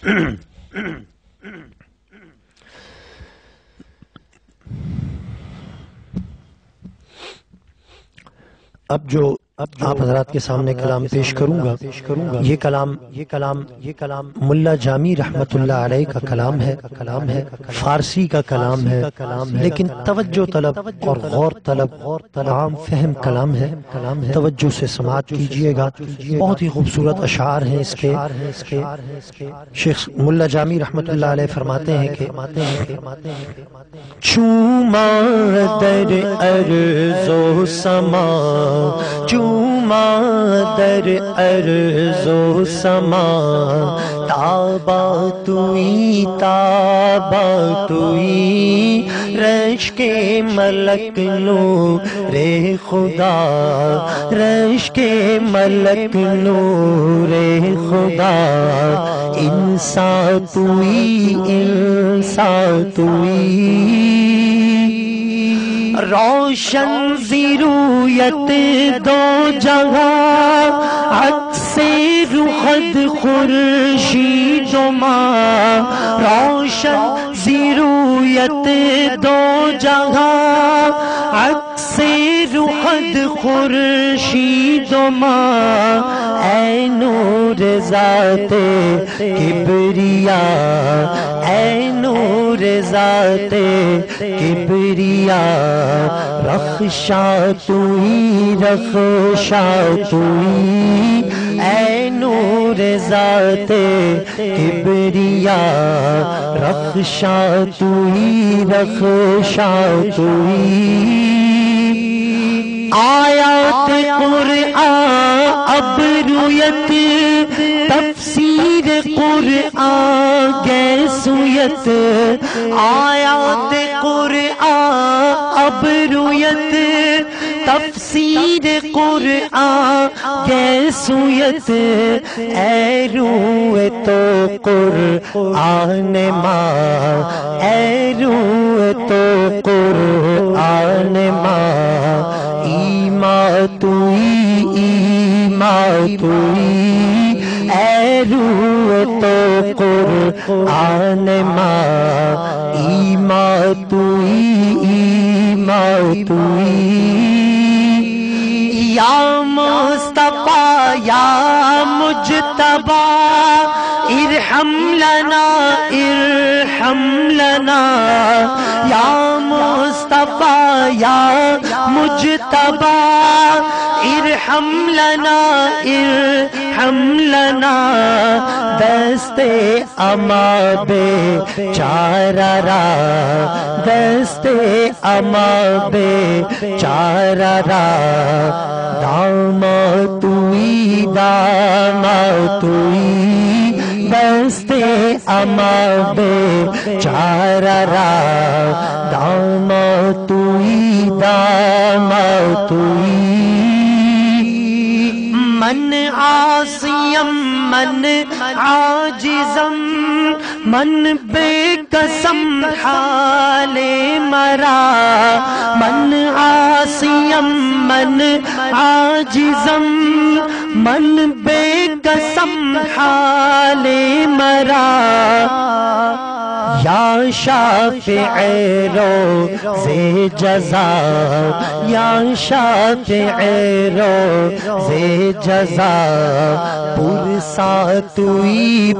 اب جو آپ حضرات کے سامنے کلام پیش کروں گا یہ کلام ملا جامی رحمت اللہ علیہ کا کلام ہے فارسی کا کلام ہے لیکن توجہ طلب اور غور طلب عام فہم کلام ہے توجہ سے سماعت کیجئے گا بہت ہی خوبصورت اشعار ہیں اس کے شیخ ملا جامی رحمت اللہ علیہ فرماتے ہیں کہ چوما در ارض و سما چوما در ارض و سما تابا توئی رش کے ملک نور خدا رش کے ملک نور خدا انسان توئی روشن زیرویت دو جگہ عکس رخد خورشید و ماہ روشن زیرویت دو جگہ عکس رخد خورشید و ماہ اے نور ذات کبریا اے نور ذات کبریا رخشا توئی رخشا توئی اے نور ذات کبریا رخشا توئی رخشا توئی آیات قرآن ابرویت تفسیر قرآن گیسویت آیات قرآن ابرویت تفسیر قرآن گیسویت اے روح تو قرآن ماں اے روح تو قرآن ماں ایمان توئی اے روح تو قرآن ماں ایمان توئی یا مصطفیٰ یا مجتبی ارحم لنا ارحم لنا یا مصطفیٰ یا مجتبی ارحم لنا ارحم لنا دست اما بے چارہ را دست اما بے چارہ را داما توئی دست اما بے چارہ را داما توئی من عاصیم من عاجزم من بے قسم حال مرا من عاصیم من عاجزم من بے قسم حال مرا یا شافع روز جزا یا شافع روز جزا پرسا توئی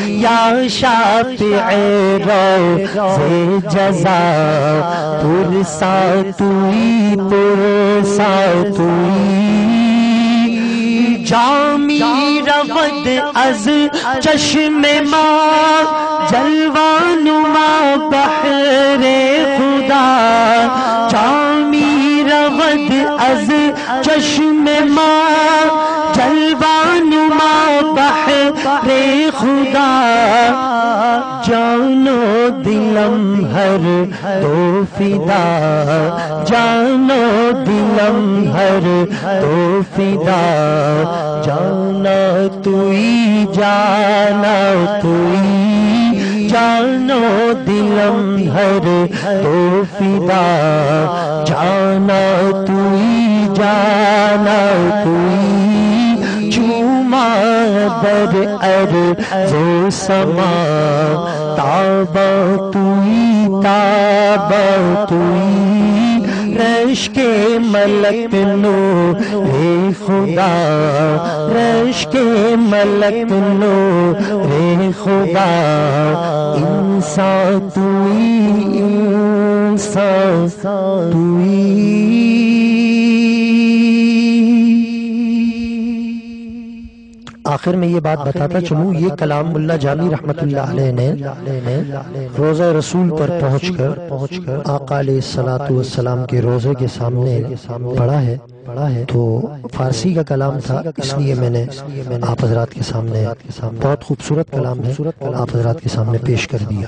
یا شافع روز جزا پرسا توئی جامی رود از چشم ماں جلوہ نما بحر خدا جامی رود از چشم ماں جلوہ نما بحر خدا جانو دلم ہر تو فدا جانو دلم ہر تو فدا جانا توئی جانو دلم ہر تو فدا جانا توئی چوما بر ارض و سما تابا توئی رش کے ملک نور خدا رش کے ملک نور خدا انسان توئی آخر میں یہ بات بتاتا چلوں یہ کلام ملا جامی رحمت اللہ علیہ نے روزہ رسول پر پہنچ کر آقا علیہ الصلوۃ والسلام کے روزے کے سامنے پڑھا ہے تو فارسی کا کلام تھا، اس لیے میں نے آپ حضرات کے سامنے بہت خوبصورت کلام ہے آپ حضرات کے سامنے پیش کر دیا